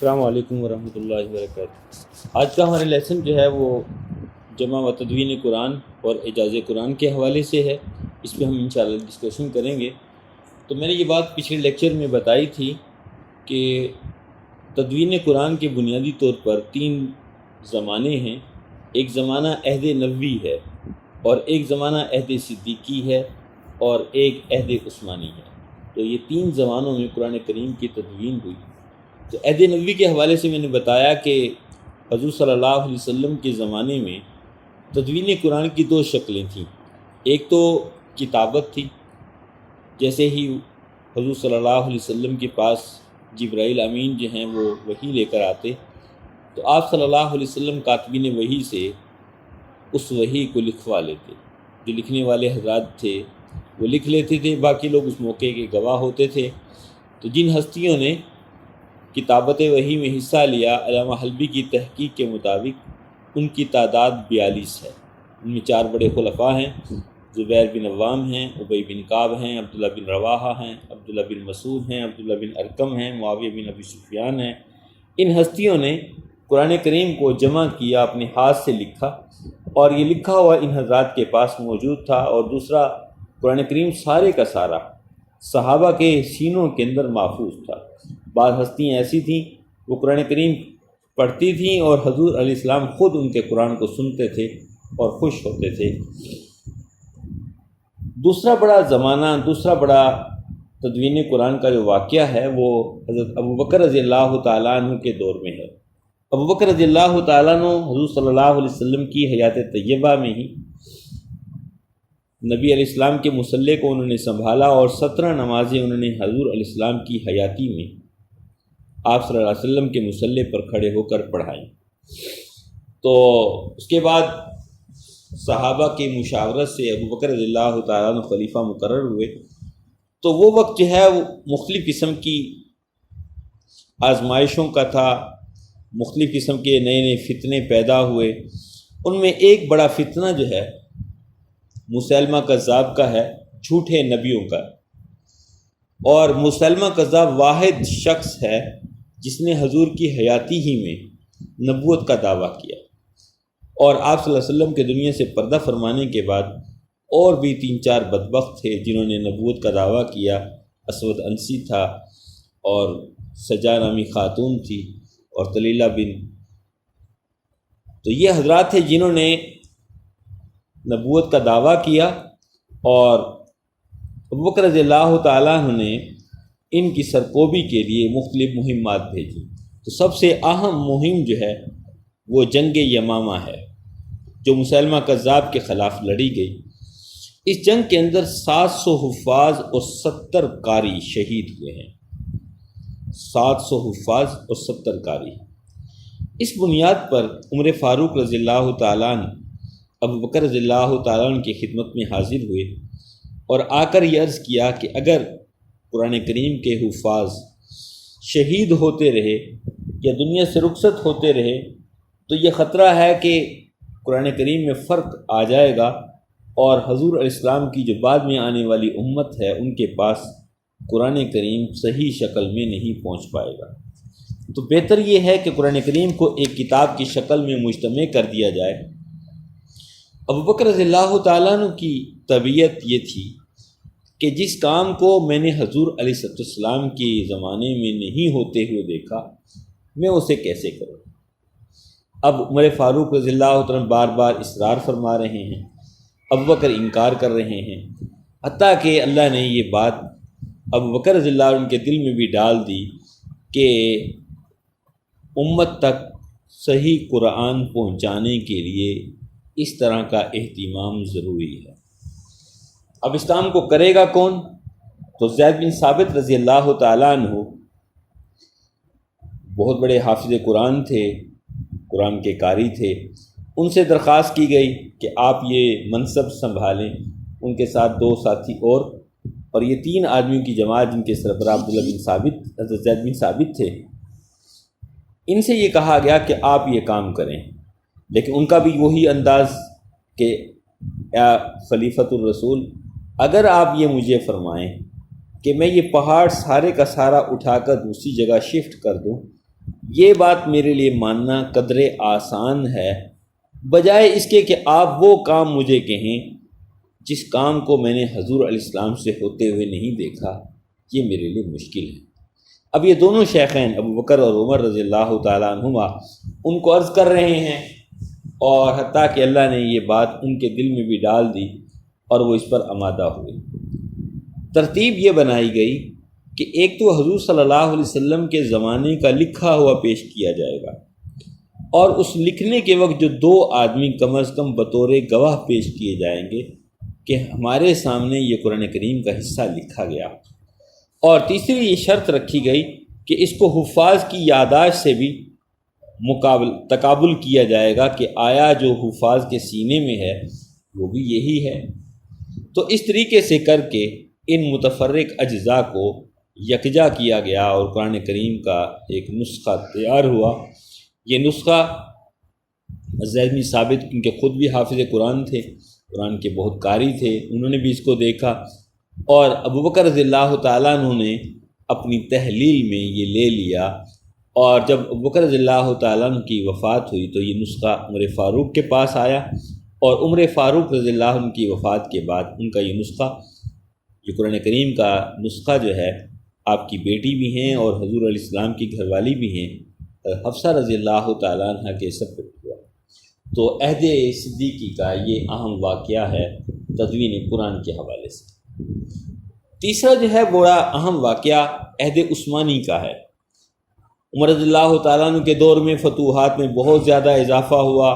السلام علیکم ورحمۃ اللہ وبرکاتہ۔ آج کا ہمارا لیسن جو ہے وہ جمع و تدوین قرآن اور اعجاز قرآن کے حوالے سے ہے۔ اس پہ ہم انشاءاللہ ڈسکشن کریں گے۔ تو میں نے یہ بات پچھلے لیکچر میں بتائی تھی کہ تدوین قرآن کے بنیادی طور پر 3 زمانے ہیں۔ ایک زمانہ عہد نبوی ہے، اور ایک زمانہ عہد صدیقی ہے، اور ایک عہد عثمانی ہے۔ تو یہ 3 زمانوں میں قرآن کریم کی تدوین ہوئی۔ تو عہد نبوی کے حوالے سے میں نے بتایا کہ حضور صلی اللہ علیہ وسلم کے زمانے میں تدوین قرآن کی 2 شکلیں تھیں۔ ایک تو کتابت تھی، جیسے ہی حضور صلی اللہ علیہ وسلم کے پاس جبرائیل امین جو ہیں وہ وحی لے کر آتے، تو آپ صلی اللہ علیہ وسلم کاتبین وحی سے اس وحی کو لکھوا لیتے۔ جو لکھنے والے حضرات تھے وہ لکھ لیتے تھے، باقی لوگ اس موقع کے گواہ ہوتے تھے۔ تو جن ہستیوں نے کتابت وحی میں حصہ لیا، علامہ حلبی کی تحقیق کے مطابق ان کی تعداد 42 ہے۔ ان میں 4 بڑے خلفاء ہیں، زبیر بن عوام ہیں، ابی بن کعب ہیں، عبداللہ بن رواحہ ہیں، عبداللہ بن مسعود ہیں، عبداللہ بن ارقم ہیں، معاویہ بن ابی سفیان ہیں۔ ان ہستیوں نے قرآن کریم کو جمع کیا، اپنے ہاتھ سے لکھا، اور یہ لکھا ہوا ان حضرات کے پاس موجود تھا۔ اور دوسرا، قرآن کریم سارے کا سارا صحابہ کے سینوں کے اندر محفوظ تھا۔ بعض ہستیاں ایسی تھیں وہ قرآن کریم پڑھتی تھیں اور حضور علیہ السلام خود ان کے قرآن کو سنتے تھے اور خوش ہوتے تھے۔ دوسرا بڑا تدوین قرآن کا جو واقعہ ہے وہ حضرت ابوبکر رضی اللہ تعالیٰ عنہ کے دور میں ہے۔ ابوبکر رضی اللہ تعالیٰ عنہ حضور صلی اللہ علیہ وسلم کی حیات طیبہ میں ہی نبی علیہ السلام کے مصلی کو انہوں نے سنبھالا، اور 17 نمازیں انہوں نے حضور علیہ السلام کی حیاتی میں آپ صلی اللہ علیہ وسلم کے مصلی پر کھڑے ہو کر پڑھائیں۔ تو اس کے بعد صحابہ کی مشاورت سے ابوبکر رضی اللہ تعالیٰ عنہ خلیفہ مقرر ہوئے۔ تو وہ وقت جو ہے وہ مختلف قسم کی آزمائشوں کا تھا، مختلف قسم کے نئے فتنے پیدا ہوئے۔ ان میں ایک بڑا فتنہ جو ہے مسیلمہ کذاب کا ہے، جھوٹے نبیوں کا۔ اور مسیلمہ کذاب واحد شخص ہے جس نے حضور کی حیاتی ہی میں نبوت کا دعویٰ کیا، اور آپ صلی اللہ علیہ وسلم کے دنیا سے پردہ فرمانے کے بعد اور بھی 3-4 بدبخت تھے جنہوں نے نبوت کا دعویٰ کیا۔ اسود انسی تھا، اور سجا نامی خاتون تھی، اور طلیلہ بن۔ تو یہ حضرات تھے جنہوں نے نبوت کا دعویٰ کیا، اور ابوبکر رضی اللہ تعالیٰ عنہ نے ان کی سرکوبی کے لیے مختلف مہمات بھیجی۔ تو سب سے اہم مہم جو ہے وہ جنگ یمامہ ہے، جو مسیلمہ کذاب کے خلاف لڑی گئی۔ اس جنگ کے اندر 700 حفاظ اور 70 قاری شہید ہوئے ہیں۔ 700 حفاظ اور 70 قاری۔ اس بنیاد پر عمر فاروق رضی اللہ تعالیٰ عنہ ابوبکر رضی اللہ تعالیٰ عنہ کی خدمت میں حاضر ہوئے، اور آ کر یہ عرض کیا کہ اگر قرآن کریم کے حفاظ شہید ہوتے رہے یا دنیا سے رخصت ہوتے رہے تو یہ خطرہ ہے کہ قرآن کریم میں فرق آ جائے گا، اور حضور علیہ السلام کی جو بعد میں آنے والی امت ہے ان کے پاس قرآن کریم صحیح شکل میں نہیں پہنچ پائے گا۔ تو بہتر یہ ہے کہ قرآن کریم کو ایک کتاب کی شکل میں مجتمع کر دیا جائے۔ ابوبکر رضی اللہ تعالیٰ عنہ کی طبیعت یہ تھی کہ جس کام کو میں نے حضور علیہ السلام کے زمانے میں نہیں ہوتے ہوئے دیکھا، میں اسے کیسے کروں۔ اب عمر فاروق رضی اللہ تعالیٰ عنہ بار بار اصرار فرما رہے ہیں، ابوبکر انکار کر رہے ہیں، حتیٰ کہ اللہ نے یہ بات ابوبکر رضی اللہ عنہ کے دل میں بھی ڈال دی کہ امت تک صحیح قرآن پہنچانے کے لیے اس طرح کا اہتمام ضروری ہے۔ اب اس کام کو کرے گا کون؟ تو زید بن ثابت رضی اللہ تعالیٰ عنہ بہت بڑے حافظ قرآن تھے، قرآن کے قاری تھے۔ ان سے درخواست کی گئی کہ آپ یہ منصب سنبھالیں۔ ان کے ساتھ 2 ساتھی اور یہ 3 آدمیوں کی جماعت جن کے سربراہ عبداللہ بن ثابت، حضرت زید بن ثابت تھے۔ ان سے یہ کہا گیا کہ آپ یہ کام کریں، لیکن ان کا بھی وہی انداز کہ یا خلیفۃ الرسول، اگر آپ یہ مجھے فرمائیں کہ میں یہ پہاڑ سارے کا سارا اٹھا کر دوسری جگہ شفٹ کر دوں یہ بات میرے لیے ماننا قدر آسان ہے، بجائے اس کے کہ آپ وہ کام مجھے کہیں جس کام کو میں نے حضور علیہ السلام سے ہوتے ہوئے نہیں دیکھا، یہ میرے لیے مشکل ہے۔ اب یہ دونوں شیخین ابو بکر اور عمر رضی اللہ تعالیٰ عنہما ان کو عرض کر رہے ہیں، اور حتیٰ کہ اللہ نے یہ بات ان کے دل میں بھی ڈال دی اور وہ اس پر آمادہ ہوئے۔ ترتیب یہ بنائی گئی کہ ایک تو حضور صلی اللہ علیہ وسلم کے زمانے کا لکھا ہوا پیش کیا جائے گا، اور اس لکھنے کے وقت جو دو آدمی کم از کم بطور گواہ پیش کیے جائیں گے کہ ہمارے سامنے یہ قرآن کریم کا حصہ لکھا گیا، اور تیسری یہ شرط رکھی گئی کہ اس کو حفاظ کی یادداشت سے بھی تقابل کیا جائے گا کہ آیا جو حفاظ کے سینے میں ہے وہ بھی یہی ہے۔ تو اس طریقے سے کر کے ان متفرق اجزاء کو یکجا کیا گیا اور قرآن کریم کا ایک نسخہ تیار ہوا۔ یہ نسخہ زید بن ثابت، کیونکہ خود بھی حافظ قرآن تھے، قرآن کے بہت قاری تھے، انہوں نے بھی اس کو دیکھا، اور ابو بکر رضی اللہ تعالیٰ عنہ نے اپنی تحلیل میں یہ لے لیا، اور جب ابو بکر رضی اللہ تعالیٰ عنہ کی وفات ہوئی تو یہ نسخہ عمر فاروق کے پاس آیا، اور عمر فاروق رضی اللہ عنہ کی وفات کے بعد ان کا یہ نسخہ، یہ قرآن کریم کا نسخہ جو ہے، آپ کی بیٹی بھی ہیں اور حضور علیہ السلام کی گھر والی بھی ہیں، حفصہ رضی اللہ تعالیٰ عنہ کے سپرد ہوا۔ تو عہد صدیقی کا یہ اہم واقعہ ہے تدوین قرآن کے حوالے سے۔ تیسرا جو ہے بڑا اہم واقعہ عہد عثمانی کا ہے۔ عمر رضی اللہ تعالیٰ عنہ کے دور میں فتوحات میں بہت زیادہ اضافہ ہوا،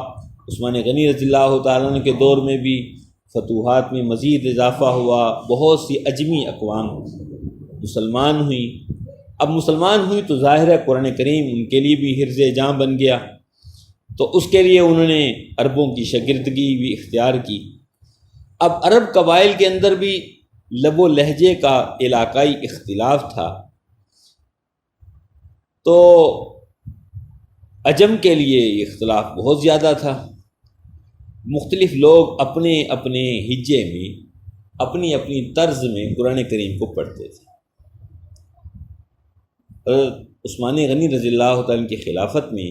عثمان غنی رضی اللہ تعالیٰ عنہ کے دور میں بھی فتوحات میں مزید اضافہ ہوا، بہت سی عجمی اقوام مسلمان ہوئیں۔ اب مسلمان ہوئی تو ظاہر ہے قرآن کریم ان کے لیے بھی حرز جاں بن گیا، تو اس کے لیے انہوں نے عربوں کی شاگردگی بھی اختیار کی۔ اب عرب قبائل کے اندر بھی لب و لہجے کا علاقائی اختلاف تھا، تو عجم کے لیے یہ اختلاف بہت زیادہ تھا۔ مختلف لوگ اپنے اپنے ہجے میں، اپنی اپنی طرز میں قرآن کریم کو پڑھتے تھے۔ حضرت عثمان غنی رضی اللہ تعالیٰ کی خلافت میں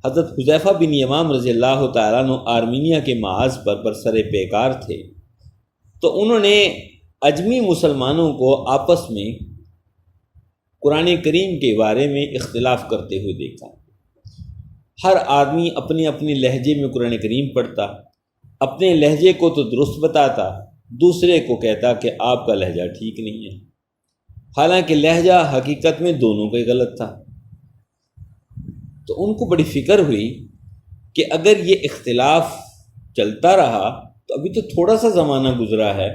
حضرت حذیفہ بن یمان رضی اللہ تعالیٰ عنہ آرمینیا کے محاذ پر برسر پیکار تھے، تو انہوں نے عجمی مسلمانوں کو آپس میں قرآن کریم کے بارے میں اختلاف کرتے ہوئے دیکھا۔ ہر آدمی اپنے اپنے لہجے میں قرآن کریم پڑھتا، اپنے لہجے کو تو درست بتاتا، دوسرے کو کہتا کہ آپ کا لہجہ ٹھیک نہیں ہے، حالانکہ لہجہ حقیقت میں دونوں کا ہی غلط تھا۔ تو ان کو بڑی فکر ہوئی کہ اگر یہ اختلاف چلتا رہا تو ابھی تو تھوڑا سا زمانہ گزرا ہے،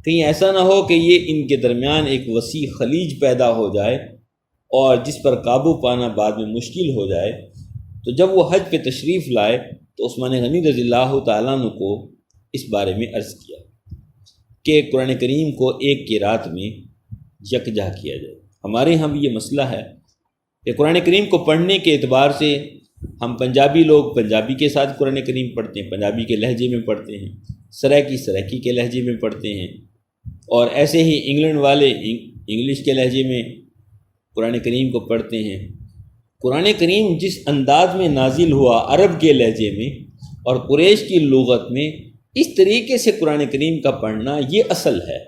کہیں ایسا نہ ہو کہ یہ ان کے درمیان ایک وسیع خلیج پیدا ہو جائے اور جس پر قابو پانا بعد میں مشکل ہو جائے۔ تو جب وہ حج پہ تشریف لائے تو عثمان غنی رضی اللہ تعالیٰ عنہ کو اس بارے میں عرض کیا کہ قرآن کریم کو ایک کی رات میں یکجا کیا جائے۔ ہمارے ہاں بھی یہ مسئلہ ہے کہ قرآن کریم کو پڑھنے کے اعتبار سے ہم پنجابی لوگ پنجابی کے ساتھ قرآن کریم پڑھتے ہیں، پنجابی کے لہجے میں پڑھتے ہیں، سرائکی کے لہجے میں پڑھتے ہیں، اور ایسے ہی انگلینڈ والے انگلش کے لہجے میں قرآن کریم کو پڑھتے ہیں۔ قرآن کریم جس انداز میں نازل ہوا عرب کے لہجے میں اور قریش کی لغت میں، اس طریقے سے قرآن کریم کا پڑھنا یہ اصل ہے۔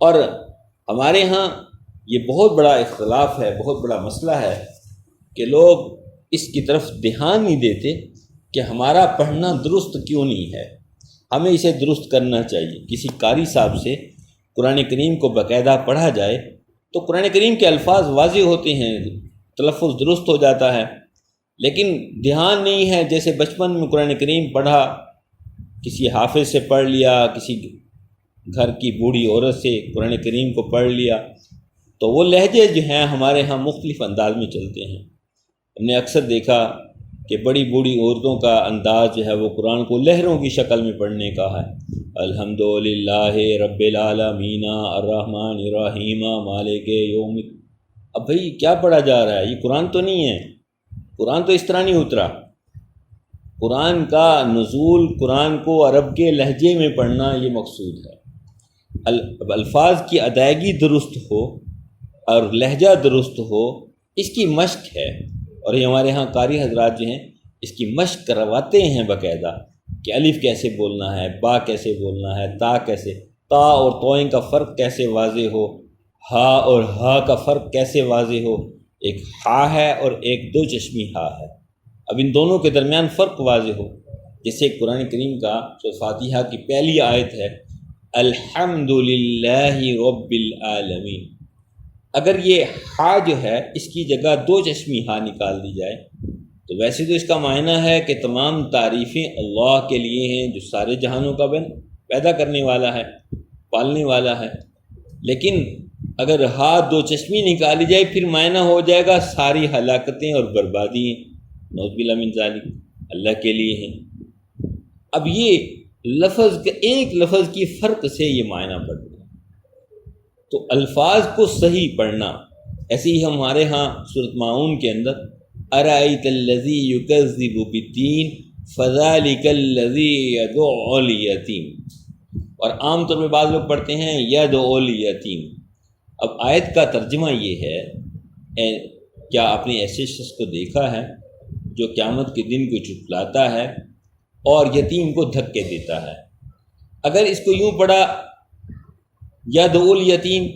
اور ہمارے ہاں یہ بہت بڑا اختلاف ہے، بہت بڑا مسئلہ ہے کہ لوگ اس کی طرف دھیان نہیں دیتے کہ ہمارا پڑھنا درست کیوں نہیں ہے، ہمیں اسے درست کرنا چاہیے۔ کسی قاری صاحب سے قرآن کریم کو باقاعدہ پڑھا جائے تو قرآن کریم کے الفاظ واضح ہوتے ہیں، تلفظ درست ہو جاتا ہے، لیکن دھیان نہیں ہے۔ جیسے بچپن میں قرآن کریم پڑھا، کسی حافظ سے پڑھ لیا، کسی گھر کی بوڑھی عورت سے قرآن کریم کو پڑھ لیا، تو وہ لہجے جو ہیں ہمارے ہاں مختلف انداز میں چلتے ہیں۔ ہم نے اکثر دیکھا کہ بڑی بوڑھی عورتوں کا انداز جو ہے وہ قرآن کو لہروں کی شکل میں پڑھنے کا ہے۔ الحمدللہ رب العالمین الرحمن الرحیم مالک یوم۔ اب بھئی کیا پڑھا جا رہا ہے؟ یہ قرآن تو نہیں ہے، قرآن تو اس طرح نہیں اترا۔ قرآن کا نزول، قرآن کو عرب کے لہجے میں پڑھنا یہ مقصود ہے۔ الفاظ کی ادائیگی درست ہو اور لہجہ درست ہو اس کی مشق ہے، اور یہ ہمارے ہاں قاری حضرات جو ہیں اس کی مشق کرواتے ہیں باقاعدہ کہ الف کیسے بولنا ہے، با کیسے بولنا ہے، تا کیسے، تا اور توئیں کا فرق کیسے واضح ہو، ہا اور ہا کا فرق کیسے واضح ہو۔ ایک ہا ہے اور ایک دو چشمی ہا ہے، اب ان دونوں کے درمیان فرق واضح ہو۔ جیسے قرآن کریم کا سورۃ فاتحہ کی پہلی آیت ہے الحمد للہ رب العالمین، اگر یہ ہا جو ہے اس کی جگہ دو چشمی ہا نکال دی جائے تو ویسے تو اس کا معنی ہے کہ تمام تعریفیں اللہ کے لیے ہیں جو سارے جہانوں کا پیدا کرنے والا ہے، پالنے والا ہے، لیکن اگر ہا دو چشمی نکالی جائے پھر معنی ہو جائے گا ساری ہلاکتیں اور بربادی نعوذ باللہ من ذالک اللہ کے لیے ہیں۔ اب یہ لفظ ایک لفظ کی فرق سے یہ معنی پڑ گیا، تو الفاظ کو صحیح پڑھنا۔ ایسے ہی ہمارے ہاں سورۃ ماعون کے اندر ارأیت الذی یکذب بالدین فذلک الذی یدع الیتیم، اور عام طور پہ بعض لوگ پڑھتے ہیں یدع الیتیم۔ اب آیت کا ترجمہ یہ ہے، کیا آپ نے ایسے شخص کو دیکھا ہے جو قیامت کے دن کو جھٹلاتا ہے اور یتیم کو دھکے دیتا ہے؟ اگر اس کو یوں پڑھا یدع الیتیم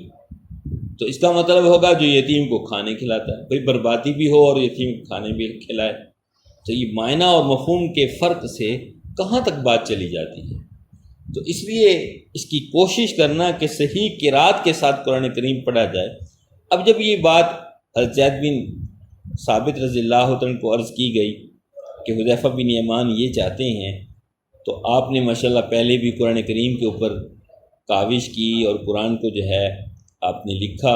تو اس کا مطلب ہوگا جو یتیم کو کھانے کھلاتا ہے، کوئی بربادی بھی ہو اور یتیم کو کھانے بھی کھلائے۔ تو یہ معنی اور مفہوم کے فرق سے کہاں تک بات چلی جاتی ہے؟ تو اس لیے اس کی کوشش کرنا کہ صحیح قرات کے ساتھ قرآن کریم پڑھا جائے۔ اب جب یہ بات حضرت زید بن ثابت رضی اللہ عنہ کو عرض کی گئی کہ حذیفہ بن یمان یہ چاہتے ہیں، تو آپ نے ماشاءاللہ پہلے بھی قرآن کریم کے اوپر کاوش کی اور قرآن کو جو ہے آپ نے لکھا،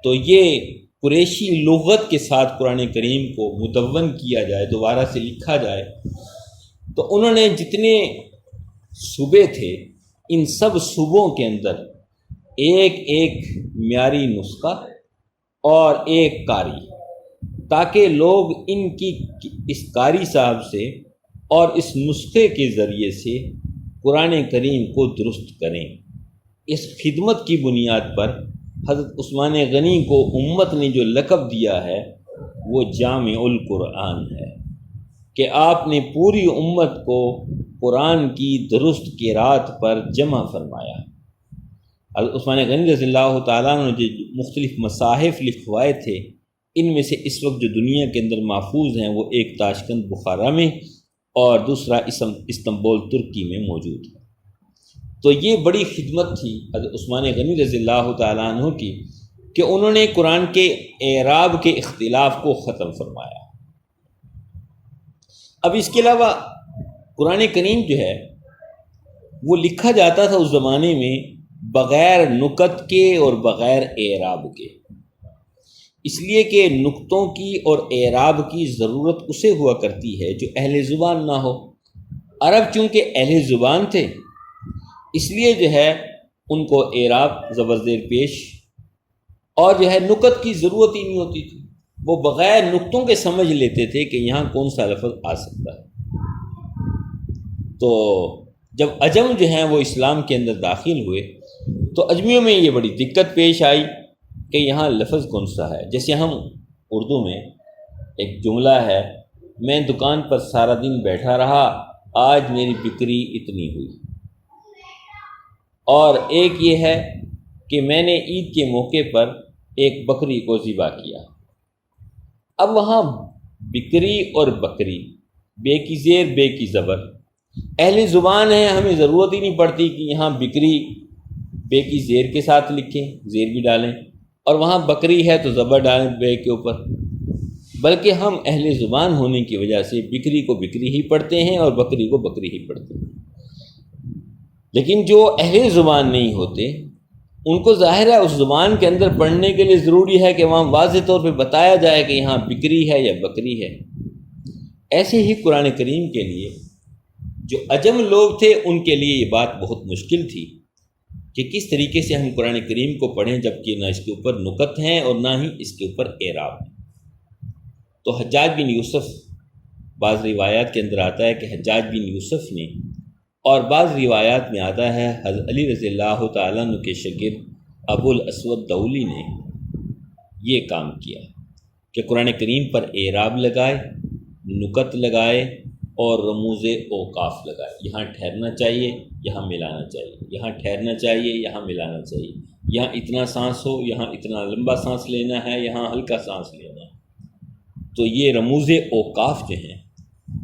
تو یہ قریشی لغت کے ساتھ قرآن کریم کو مدون کیا جائے، دوبارہ سے لکھا جائے۔ تو انہوں نے جتنے صوبے تھے ان سب صوبوں کے اندر ایک ایک معیاری نسخہ اور ایک قاری، تاکہ لوگ ان کی اس قاری صاحب سے اور اس نسخے کے ذریعے سے قرآن کریم کو درست کریں۔ اس خدمت کی بنیاد پر حضرت عثمان غنی کو امت نے جو لقب دیا ہے وہ جامع القرآن ہے، کہ آپ نے پوری امت کو قرآن کی درست قرات پر جمع فرمایا۔ حضرت عثمان غنی رضی اللہ تعالیٰ نے جو مختلف مصاحف لکھوائے تھے ان میں سے اس وقت جو دنیا کے اندر محفوظ ہیں وہ ایک تاشکند بخارا میں اور دوسرا استنبول ترکی میں موجود ہے۔ تو یہ بڑی خدمت تھی حضرت عثمان غنی رضی اللہ تعالیٰ عنہ کی کہ انہوں نے قرآن کے اعراب کے اختلاف کو ختم فرمایا۔ اب اس کے علاوہ قرآن کریم جو ہے وہ لکھا جاتا تھا اس زمانے میں بغیر نکت کے اور بغیر اعراب کے، اس لیے کہ نکتوں کی اور اعراب کی ضرورت اسے ہوا کرتی ہے جو اہل زبان نہ ہو۔ عرب چونکہ اہل زبان تھے اس لیے جو ہے ان کو اعراب زبر زیر پیش اور جو ہے نکت کی ضرورت ہی نہیں ہوتی تھی، وہ بغیر نکتوں کے سمجھ لیتے تھے کہ یہاں کون سا لفظ آ سکتا ہے۔ تو جب عجم جو ہیں وہ اسلام کے اندر داخل ہوئے تو اجمیوں میں یہ بڑی دقت پیش آئی کہ یہاں لفظ کون سا ہے۔ جیسے ہم اردو میں ایک جملہ ہے، میں دکان پر سارا دن بیٹھا رہا، آج میری بکری اتنی ہوئی، اور ایک یہ ہے کہ میں نے عید کے موقع پر ایک بکری کو ذبح کیا۔ اب وہاں بکری اور بکری، بے کی زیر بے کی زبر، اہل زبان ہیں، ہمیں ضرورت ہی نہیں پڑتی کہ یہاں بکری بے کی زیر کے ساتھ لکھیں، زیر بھی ڈالیں، اور وہاں بکری ہے تو زبر ڈالیں بے کے اوپر، بلکہ ہم اہل زبان ہونے کی وجہ سے بکری کو بکری ہی پڑھتے ہیں اور بکری کو بکری ہی پڑھتے ہیں۔ لیکن جو اہل زبان نہیں ہوتے ان کو ظاہر ہے اس زبان کے اندر پڑھنے کے لیے ضروری ہے کہ وہاں واضح طور پہ بتایا جائے کہ یہاں بکری ہے یا بکری ہے۔ ایسے ہی قرآن کریم کے لیے جو عجم لوگ تھے ان کے لیے یہ بات بہت مشکل تھی کہ کس طریقے سے ہم قرآن کریم کو پڑھیں جبکہ نہ اس کے اوپر نکت ہیں اور نہ ہی اس کے اوپر اعراب ہے۔ تو حجاج بن یوسف، بعض روایات کے اندر آتا ہے کہ حجاج بن یوسف نے، اور بعض روایات میں آتا ہے حضرت علی رضی اللہ تعالیٰ عنہ کے شاگرد ابو الاسود دولی نے یہ کام کیا کہ قرآن کریم پر اعراب لگائے، نکت لگائے اور رموز اوقاف لگائے۔ یہاں ٹھہرنا چاہیے، یہاں ملانا چاہیے، یہاں ٹھہرنا چاہیے، یہاں ملانا چاہیے، یہاں اتنا سانس ہو، یہاں اتنا لمبا سانس لینا ہے، یہاں ہلکا سانس لینا ہے۔ تو یہ رموز اوقاف جو ہیں،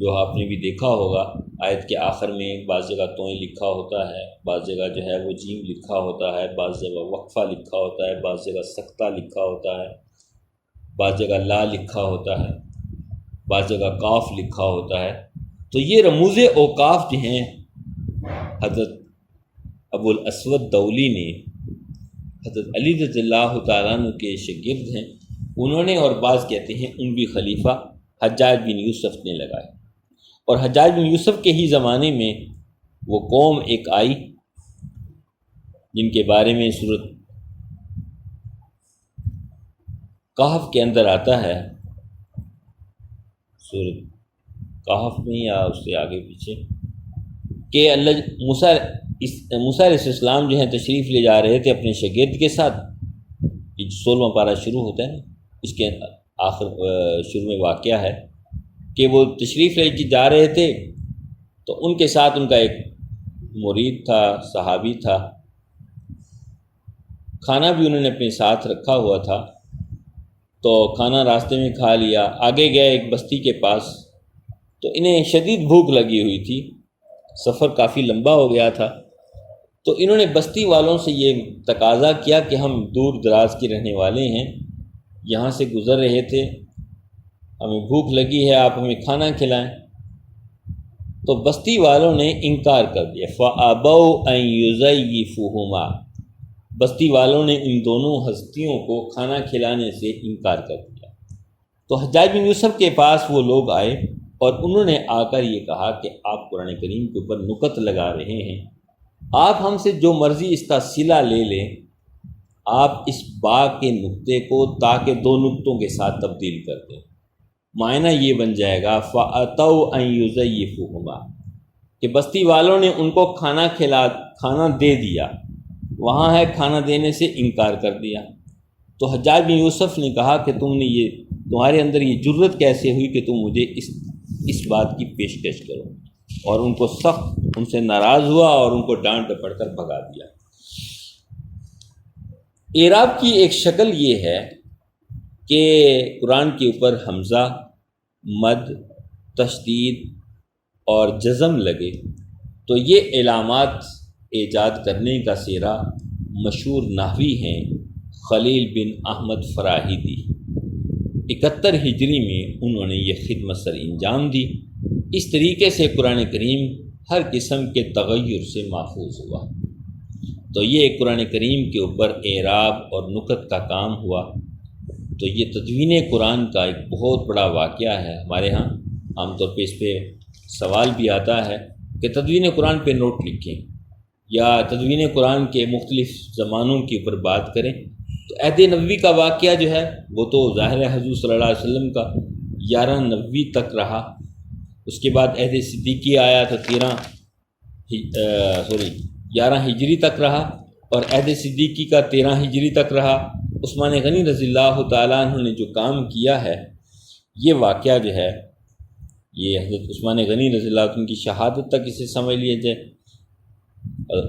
جو آپ نے بھی دیکھا ہوگا، آیت کے آخر میں بعض جگہ توئیں لکھا ہوتا ہے، بعض جگہ جو ہے وہ جیم لکھا ہوتا ہے، بعض جگہ وقفہ لکھا ہوتا ہے، بعض جگہ سکتہ لکھا ہوتا ہے، بعض جگہ لا لکھا ہوتا ہے، بعض جگہ کاف لکھا ہوتا ہے۔ تو یہ رموز اوقاف جو ہیں، حضرت ابو الاسود دولی نے حضرت علی رضی اللہ تعالیٰ عنہ کے شاگرد ہیں، انہوں نے، اور بعض کہتے ہیں اموی خلیفہ حجاج بن یوسف نے لگائے، اور حجاج بن یوسف کے ہی زمانے میں وہ قوم ایک آئی جن کے بارے میں سورۃ کہف کے اندر آتا ہے، سورۃ کہف میں یا اس سے آگے پیچھے، کہ اللہ موسیٰ علیہ السلام جو ہیں تشریف لے جا رہے تھے اپنے شاگرد کے ساتھ۔ یہ 16واں پارہ شروع ہوتا ہے نا، اس کے آخر شروع میں واقعہ ہے کہ وہ تشریف لے کے جا رہے تھے، تو ان کے ساتھ ان کا ایک مرید تھا، صحابی تھا، کھانا بھی انہوں نے اپنے ساتھ رکھا ہوا تھا، تو کھانا راستے میں کھا لیا، آگے گئے ایک بستی کے پاس، تو انہیں شدید بھوک لگی ہوئی تھی، سفر کافی لمبا ہو گیا تھا، تو انہوں نے بستی والوں سے یہ تقاضا کیا کہ ہم دور دراز کے رہنے والے ہیں، یہاں سے گزر رہے تھے، ہمیں بھوک لگی ہے، آپ ہمیں کھانا کھلائیں۔ تو بستی والوں نے انکار کر دیا، فَأَبَوْا أَن يُضَيِّفُوهُمَا، بستی والوں نے ان دونوں ہستیوں کو کھانا کھلانے سے انکار کر دیا۔ تو حجاج بن یوسف کے پاس وہ لوگ آئے اور انہوں نے آ کر یہ کہا کہ آپ قرآن کریم کے اوپر نکت لگا رہے ہیں، آپ ہم سے جو مرضی اس کا صلہ لے لیں، آپ اس با کے نقطے کو تاکہ 2 نقطوں کے ساتھ تبدیل کر دیں، معنی یہ بن جائے گا فَأَتَوْا أَن يُضَيِّفُوهُمَا، کہ بستی والوں نے ان کو کھانا دے دیا، وہاں ہے کھانا دینے سے انکار کر دیا۔ تو حجاج بن یوسف نے کہا کہ تمہارے اندر یہ جرت کیسے ہوئی کہ تم مجھے اس بات کی پیشکش کرو، اور ان کو سخت ان سے ناراض ہوا اور ان کو ڈانٹ ڈپٹ کر بھگا دیا۔ اعراب کی ایک شکل یہ ہے کہ قرآن کے اوپر حمزہ، مد، تشدید اور جزم لگے، تو یہ علامات ایجاد کرنے کا سیرا مشہور نحوی ہیں خلیل بن احمد فراہیدی۔ 71 ہجری میں انہوں نے یہ خدمت سر انجام دی۔ اس طریقے سے قرآن کریم ہر قسم کے تغیر سے محفوظ ہوا۔ تو یہ قرآن کریم کے اوپر اعراب اور نکت کا کام ہوا۔ تو یہ تدوین قرآن کا ایک بہت بڑا واقعہ ہے۔ ہمارے ہاں عام طور پہ اس پہ سوال بھی آتا ہے کہ تدوین قرآن پہ نوٹ لکھیں یا تدوین قرآن کے مختلف زمانوں کے اوپر بات کریں۔ تو عہد نبوی کا واقعہ جو ہے وہ تو ظاہر حضور صلی اللہ علیہ وسلم کا 11 نبوی تک رہا، اس کے بعد عہد صدیقی آیا تو 11 ہجری تک رہا، اور عہد صدیقی کا 13 ہجری تک رہا۔ عثمان غنی رضی اللہ تعالیٰ عنہ نے جو کام کیا ہے، یہ واقعہ جو ہے یہ حضرت عثمان غنی رضی اللہ عنہ کی شہادت تک اسے سمجھ لیا جائے،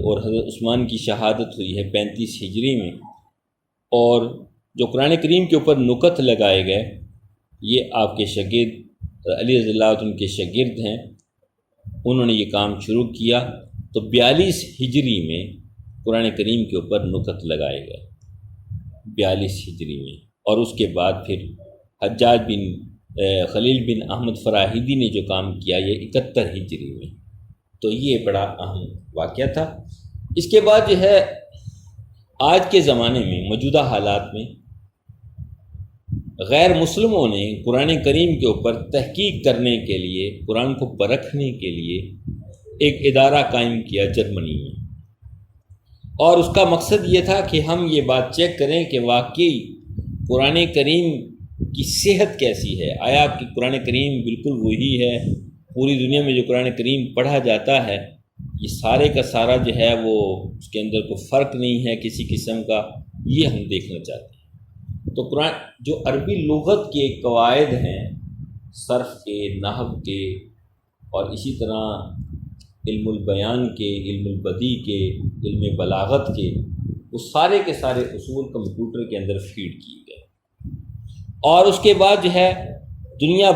اور حضرت عثمان کی شہادت ہوئی ہے 35 ہجری میں۔ اور جو قرآن کریم کے اوپر نکت لگائے گئے، یہ آپ کے شاگرد علی رضی اللہ عنہ کے شاگرد ہیں، انہوں نے یہ کام شروع کیا۔ تو 42 ہجری میں قرآن کریم کے اوپر نکت لگائے گئے، 42 ہجری میں، اور اس کے بعد پھر حجاج بن خلیل بن احمد فراہیدی نے جو کام کیا یہ 71 ہجری میں۔ تو یہ بڑا اہم واقعہ تھا۔ اس کے بعد جو ہے آج کے زمانے میں موجودہ حالات میں غیر مسلموں نے قرآن کریم کے اوپر تحقیق کرنے کے لیے، قرآن کو پرکھنے کے لیے ایک ادارہ قائم کیا جرمنی میں، اور اس کا مقصد یہ تھا کہ ہم یہ بات چیک کریں کہ واقعی قرآن کریم کی صحت کیسی ہے، آیا کہ قرآن کریم بالکل وہی ہے، پوری دنیا میں جو قرآن کریم پڑھا جاتا ہے یہ سارے کا سارا جو ہے وہ اس کے اندر کوئی فرق نہیں ہے کسی قسم کا، یہ ہم دیکھنا چاہتے ہیں۔ تو قرآن جو عربی لغت کے قواعد ہیں، صرف کے، نحو کے، اور اسی طرح علم البیان کے، علم البدیع کے، علم بلاغت کے، وہ سارے کے سارے اصول کمپیوٹر کے اندر فیڈ کیے گئے، اور اس کے بعد جو ہے دنیا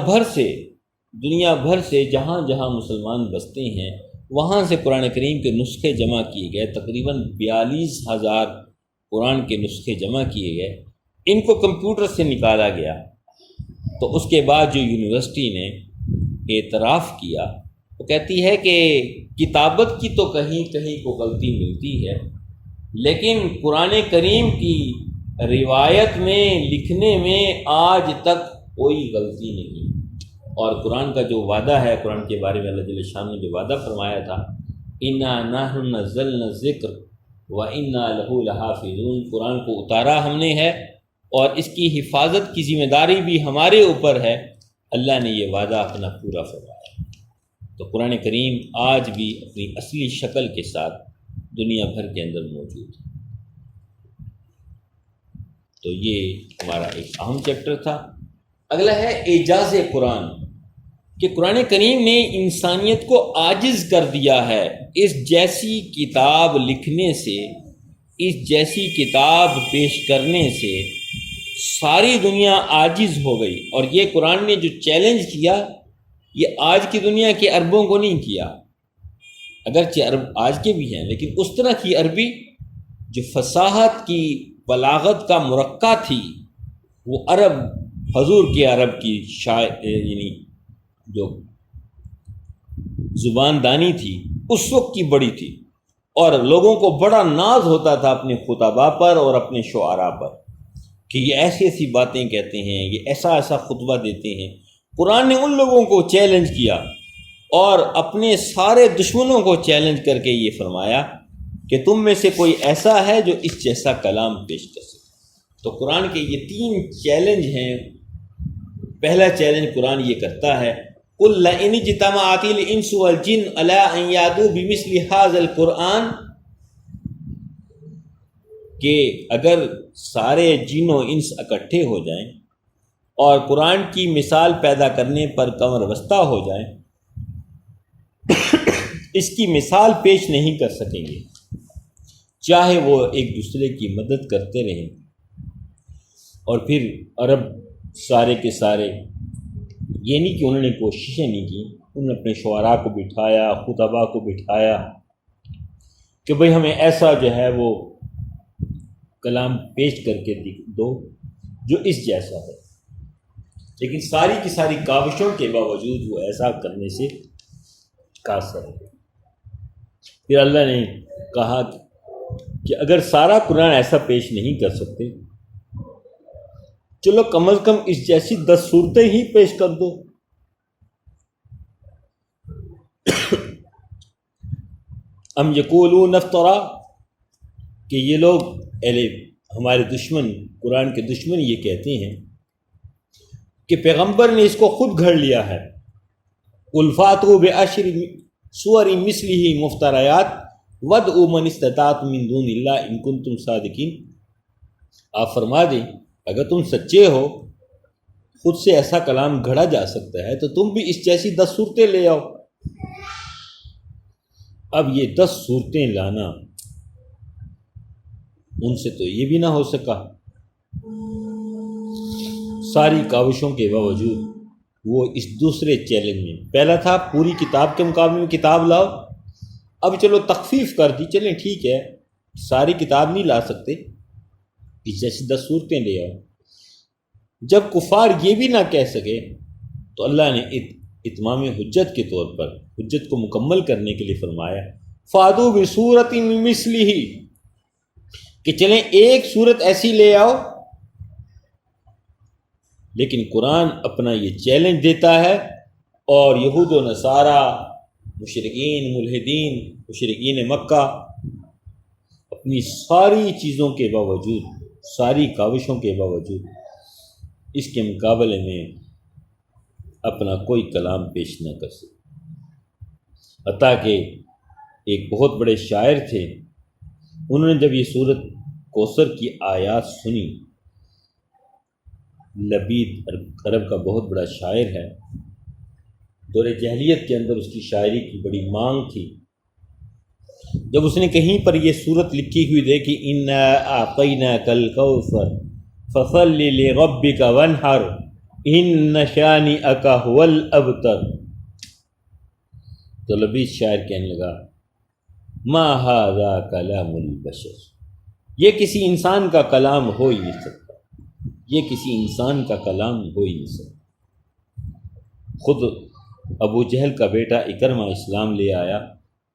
بھر سے جہاں جہاں مسلمان بستے ہیں وہاں سے قرآن کریم کے نسخے جمع کیے گئے، تقریباً 42,000 قرآن کے نسخے جمع کیے گئے، ان کو کمپیوٹر سے نکالا گیا۔ تو اس کے بعد جو یونیورسٹی نے اعتراف کیا، وہ کہتی ہے کہ کتابت کی تو کہیں کہیں کو غلطی ملتی ہے، لیکن قرآن کریم کی روایت میں، لکھنے میں آج تک کوئی غلطی نہیں۔ اور قرآن کا جو وعدہ ہے، قرآن کے بارے میں اللہ جل شانہ نے جو وعدہ فرمایا تھا، اِنَّا نَحْنُ نَزَّلْنَا الذِّکْرَ وَإِنَّا لَهُ لَحَافِظُونَ، قرآن کو اتارا ہم نے ہے اور اس کی حفاظت کی ذمہ داری بھی ہمارے اوپر ہے۔ اللہ نے یہ وعدہ اپنا پورا فرمایا۔ تو قرآن کریم آج بھی اپنی اصلی شکل کے ساتھ دنیا بھر کے اندر موجود ہے۔ تو یہ ہمارا ایک اہم چیپٹر تھا۔ اگلا ہے اعجاز قرآن، کہ قرآن کریم نے انسانیت کو عاجز کر دیا ہے۔ اس جیسی کتاب لکھنے سے، اس جیسی کتاب پیش کرنے سے ساری دنیا عاجز ہو گئی۔ اور یہ قرآن نے جو چیلنج کیا، یہ آج کی دنیا کے عربوں کو نہیں کیا، اگرچہ عرب آج کے بھی ہیں، لیکن اس طرح کی عربی جو فصاحت کی، بلاغت کا مرقع تھی، وہ عرب، حضور کے عرب کی یعنی جو زبان دانی تھی اس وقت کی بڑی تھی، اور لوگوں کو بڑا ناز ہوتا تھا اپنے خطباء پر اور اپنے شعراء پر، کہ یہ ایسی ایسی باتیں کہتے ہیں، یہ ایسا ایسا خطبہ دیتے ہیں۔ قرآن نے ان لوگوں کو چیلنج کیا اور اپنے سارے دشمنوں کو چیلنج کر کے یہ فرمایا کہ تم میں سے کوئی ایسا ہے جو اس جیسا کلام پیش کر سکے۔ تو قرآن کے یہ 3 چیلنج ہیں۔ پہلا چیلنج قرآن یہ کرتا ہے، قُلْ لَئِنِ اجْتَمَعَتِ الْإِنسُ وَالْجِنُّ عَلَىٰ أَن يَأْتُوا بِمِثْلِ هَٰذَا الْقُرْآنِ، کہ اگر سارے جن و انس اکٹھے ہو جائیں اور قرآن کی مثال پیدا کرنے پر کمر بستہ ہو جائیں، اس کی مثال پیش نہیں کر سکیں گے، چاہے وہ ایک دوسرے کی مدد کرتے رہیں۔ اور پھر عرب سارے کے سارے، یہ نہیں کہ انہوں نے کوششیں نہیں کی، انہوں نے اپنے شعراء کو بٹھایا، خطباء کو بٹھایا کہ بھئی ہمیں ایسا جو ہے وہ کلام پیش کر کے دو جو اس جیسا ہے، لیکن ساری کی ساری کاوشوں کے باوجود وہ ایسا کرنے سے قاصر ہے۔ پھر اللہ نے کہا کہ اگر سارا قرآن ایسا پیش نہیں کر سکتے، چلو کم از کم اس جیسی 10 صورتیں ہی پیش کر دو۔ ام یقولون افترا، کہ یہ لوگ ہمارے دشمن، قرآن کے دشمن یہ کہتے ہیں کہ پیغمبر نے اس کو خود گھڑ لیا ہے۔ قل فاتوا بعشر سور مثلہ مفتریات وادعوا من استطعتم من دون اللہ ان کنتم صادقین۔ آپ فرما دیں اگر تم سچے ہو، خود سے ایسا کلام گھڑا جا سکتا ہے تو تم بھی اس جیسی 10 صورتیں لے آؤ۔ اب یہ 10 صورتیں لانا ان سے تو یہ بھی نہ ہو سکا، ساری کاوشوں کے باوجود وہ اس دوسرے چیلنج میں، پہلا تھا پوری کتاب کے مقابلے میں کتاب لاؤ، اب چلو تخفیف کر دی، چلیں ٹھیک ہے ساری کتاب نہیں لا سکتے، اس جیسی 10 صورتیں لے آؤ۔ جب کفار یہ بھی نہ کہہ سکے تو اللہ نے اتمام حجت کے طور پر، حجت کو مکمل کرنے کے لیے فرمایا فَأْتُوا بِسُورَةٍ مِّن مِّثْلِهِ، کہ چلیں ایک صورت ایسی لے آؤ۔ لیکن قرآن اپنا یہ چیلنج دیتا ہے، اور یہود و نصارہ، مشرکین، ملحدین، مشرکین مکہ اپنی ساری چیزوں کے باوجود، ساری کاوشوں کے باوجود اس کے مقابلے میں اپنا کوئی کلام پیش نہ کر سکے۔ حتیٰ کہ ایک بہت بڑے شاعر تھے، انہوں نے جب یہ سورت کوثر کی آیات سنی لبید عرب کا بہت بڑا شاعر ہے، دور جاہلیت کے اندر اس کی شاعری کی بڑی مانگ تھی۔ جب اس نے کہیں پر یہ صورت لکھی ہوئی دیکھی، انا اعطیناک الکوثر فصل لربک وانحر ان شانئک هو الابتر، تو لبید شاعر کہنے لگا ما ھذا کلام البشر، یہ کسی انسان کا کلام ہو ہی نہیں سکتا، یہ کسی انسان کا کلام ہو ہی نہیں سکتا۔ خود ابو جہل کا بیٹا اکرمہ اسلام لے آیا،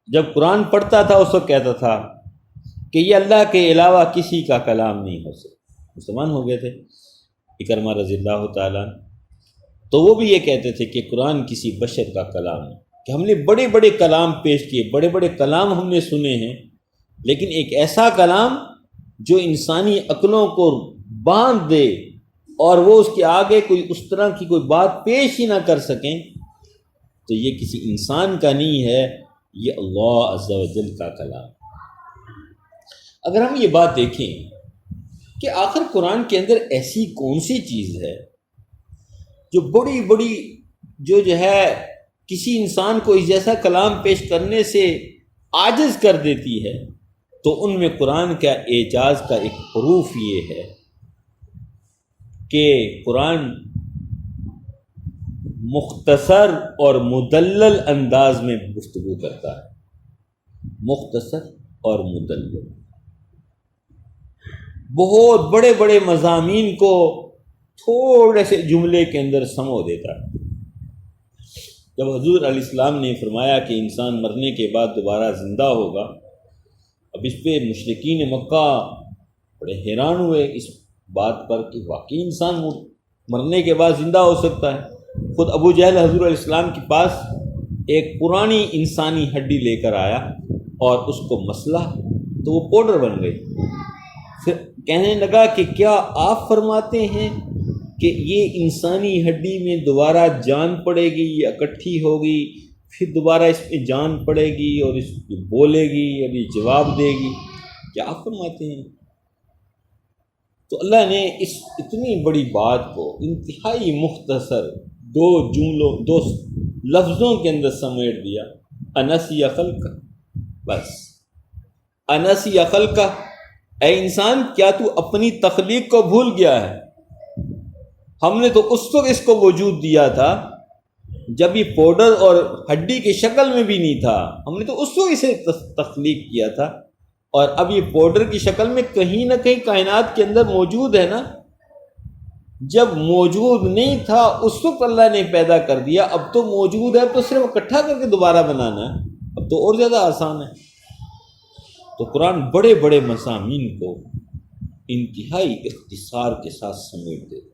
جب قرآن پڑھتا تھا اس وقت کہتا تھا کہ یہ اللہ کے علاوہ کسی کا کلام نہیں ہو سکتا۔ مسلمان ہو گئے تھے اکرمہ رضی اللہ تعالیٰ، تو وہ بھی یہ کہتے تھے کہ قرآن کسی بشر کا کلام ہے، کہ ہم نے بڑے بڑے کلام پیش کیے، بڑے بڑے کلام ہم نے سنے ہیں، لیکن ایک ایسا کلام جو انسانی عقلوں کو باندھ دے اور وہ اس کے آگے کوئی اس طرح کی کوئی بات پیش ہی نہ کر سکیں، تو یہ کسی انسان کا نہیں ہے، یہ اللہ عز و جل کا کلام۔ اگر ہم یہ بات دیکھیں کہ آخر قرآن کے اندر ایسی کون سی چیز ہے جو بڑی بڑی جو ہے کسی انسان کو اس جیسا کلام پیش کرنے سے عاجز کر دیتی ہے، تو ان میں قرآن کا اعجاز کا ایک پروف یہ ہے کہ قرآن مختصر اور مدلل انداز میں گفتگو کرتا ہے، مختصر اور مدلل، بہت بڑے بڑے مضامین کو تھوڑے سے جملے کے اندر سمو دیتا ہے۔ جب حضور علیہ السلام نے فرمایا کہ انسان مرنے کے بعد دوبارہ زندہ ہوگا، اب اس پہ مشرکین مکہ بڑے حیران ہوئے اس بات پر کہ واقعی انسان مرنے کے بعد زندہ ہو سکتا ہے۔ خود ابو جہل حضور علیہ السلام کے پاس ایک پرانی انسانی ہڈی لے کر آیا اور اس کو مسلا تو وہ پاؤڈر بن گئی۔ پھر کہنے لگا کہ کیا آپ فرماتے ہیں کہ یہ انسانی ہڈی میں دوبارہ جان پڑے گی یا اکٹھی ہوگی، پھر دوبارہ اس پہ جان پڑے گی اور اس پہ بولے گی اور یہ جواب دے گی، کیا آپ فرماتے ہیں؟ تو اللہ نے اس اتنی بڑی بات کو انتہائی مختصر دو لفظوں کے اندر سمیٹ دیا، انسی خلقہ، بس انسی خلقہ، اے انسان کیا تو اپنی تخلیق کو بھول گیا ہے؟ ہم نے تو اس وقت اس کو وجود دیا تھا جب یہ پاؤڈر اور ہڈی کی شکل میں بھی نہیں تھا، ہم نے تو اس وقت اسے تخلیق کیا تھا، اور اب یہ پاؤڈر کی شکل میں کہیں نہ کہیں کائنات کے اندر موجود ہے نا۔ جب موجود نہیں تھا اس وقت اللہ نے پیدا کر دیا، اب تو موجود ہے، اب تو صرف اکٹھا کر کے دوبارہ بنانا ہے، اب تو اور زیادہ آسان ہے۔ تو قرآن بڑے بڑے مضامین کو انتہائی اختصار کے ساتھ سمیٹ دیتا۔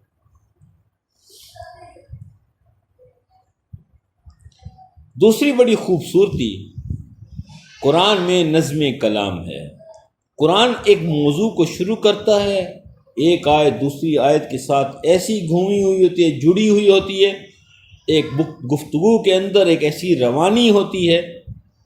دوسری بڑی خوبصورتی قرآن میں نظم کلام ہے۔ قرآن ایک موضوع کو شروع کرتا ہے، ایک آیت دوسری آیت کے ساتھ ایسی گھومی ہوئی ہوتی ہے، جڑی ہوئی ہوتی ہے، ایک گفتگو کے اندر ایک ایسی روانی ہوتی ہے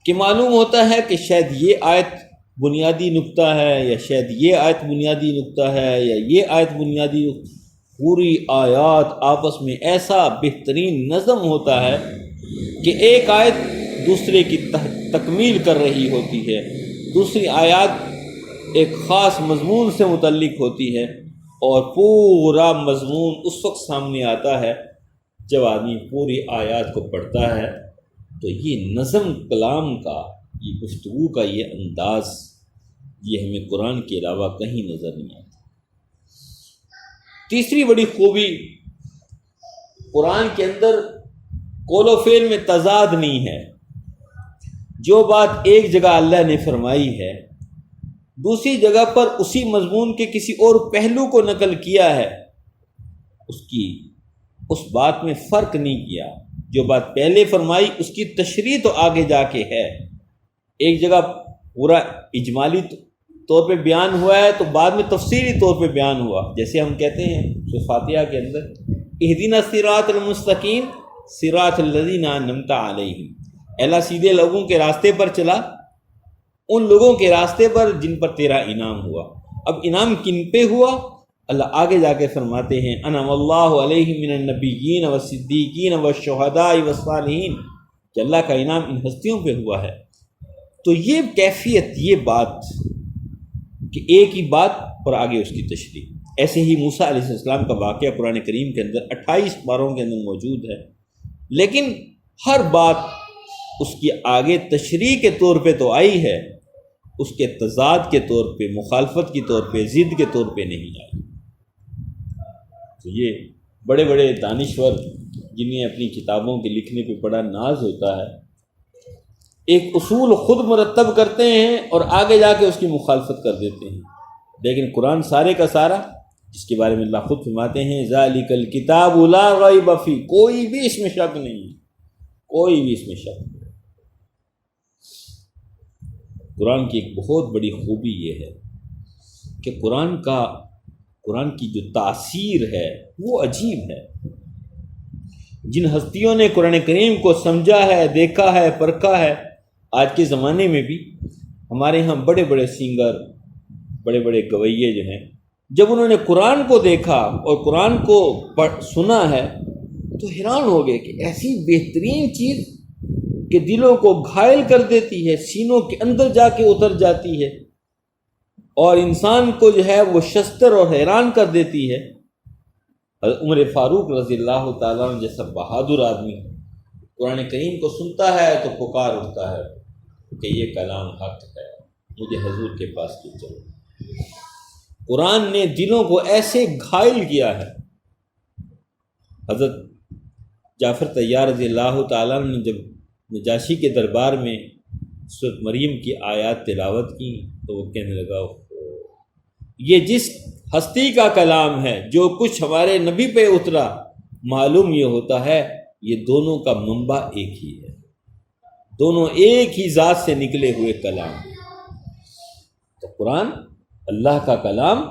کہ معلوم ہوتا ہے کہ شاید یہ آیت بنیادی نقطہ ہے، یا شاید یہ آیت بنیادی نقطہ ہے، یا یہ آیت بنیادی نقطہ۔ پوری آیات آپس میں ایسا بہترین نظم ہوتا ہے کہ ایک آیت دوسرے کی تکمیل کر رہی ہوتی ہے، دوسری آیات ایک خاص مضمون سے متعلق ہوتی ہے، اور پورا مضمون اس وقت سامنے آتا ہے جب آدمی پوری آیات کو پڑھتا ہے۔ تو یہ نظم کلام کا، یہ گفتگو کا یہ انداز، یہ ہمیں قرآن کے علاوہ کہیں نظر نہیں آتا۔ تیسری بڑی خوبی قرآن کے اندر قول و فعل میں تضاد نہیں ہے۔ جو بات ایک جگہ اللہ نے فرمائی ہے، دوسری جگہ پر اسی مضمون کے کسی اور پہلو کو نقل کیا ہے، اس بات میں فرق نہیں کیا۔ جو بات پہلے فرمائی اس کی تشریح تو آگے جا کے ہے، ایک جگہ پورا اجمالی طور پہ بیان ہوا ہے تو بعد میں تفصیلی طور پہ بیان ہوا۔ جیسے ہم کہتے ہیں سورۃ فاتحہ کے اندر اہدنا الصراط المستقیم صراط الذین انعمت علیہم، اللہ سیدھے لوگوں کے راستے پر چلا، ان لوگوں کے راستے پر جن پر تیرا انعام ہوا۔ اب انعام کن پہ ہوا؟ اللہ آگے جا کے فرماتے ہیں انعم اللہ علیہم من النبیین والصدیقین والشہداء والصالحین، کہ اللہ کا انعام ان ہستیوں پہ ہوا ہے۔ تو یہ کیفیت، یہ بات کہ ایک ہی بات اور آگے اس کی تشریح، ایسے ہی موسیٰ علیہ السلام کا واقعہ قرآن کریم کے اندر 28 پاروں کے اندر موجود ہے، لیکن ہر بات اس کی آگے تشریح کے طور پہ تو آئی ہے، اس کے تضاد کے طور پہ، مخالفت کے طور پہ، ضد کے طور پہ نہیں آئی۔ تو یہ بڑے بڑے دانشور جنہیں اپنی کتابوں کے لکھنے پہ بڑا ناز ہوتا ہے، ایک اصول خود مرتب کرتے ہیں اور آگے جا کے اس کی مخالفت کر دیتے ہیں، لیکن قرآن سارے کا سارا، جس کے بارے میں اللہ خود فرماتے ہیں ذالک الکتاب لا ریب فیہ، کوئی بھی اس میں شک نہیں، کوئی بھی اس میں شک نہیں۔ قرآن کی ایک بہت بڑی خوبی یہ ہے کہ قرآن کی جو تاثیر ہے وہ عجیب ہے۔ جن ہستیوں نے قرآن کریم کو سمجھا ہے، دیکھا ہے، پرکھا ہے، آج کے زمانے میں بھی ہمارے ہاں بڑے بڑے سنگر، بڑے بڑے گویے جو ہیں، جب انہوں نے قرآن کو دیکھا اور قرآن کو سنا ہے تو حیران ہو گئے کہ ایسی بہترین چیز کہ دلوں کو گھائل کر دیتی ہے، سینوں کے اندر جا کے اتر جاتی ہے اور انسان کو جو ہے وہ شستر اور حیران کر دیتی ہے۔ عمر فاروق رضی اللہ تعالیٰ عنہ جیسا بہادر آدمی قرآن کریم کو سنتا ہے تو پکار اٹھتا ہے کہ یہ کلام حق ہے، مجھے حضور کے پاس لے چلو۔ قرآن نے دلوں کو ایسے گھائل کیا ہے۔ حضرت جعفر طیار رضی اللہ تعالیٰ عنہ نے جب نجاشی کے دربار میں سورۃ مریم کی آیات تلاوت کی تو وہ کہنے لگا یہ جس ہستی کا کلام ہے، جو کچھ ہمارے نبی پہ اترا، معلوم یہ ہوتا ہے یہ دونوں کا منبع ایک ہی ہے، دونوں ایک ہی ذات سے نکلے ہوئے کلام۔ تو قرآن اللہ کا کلام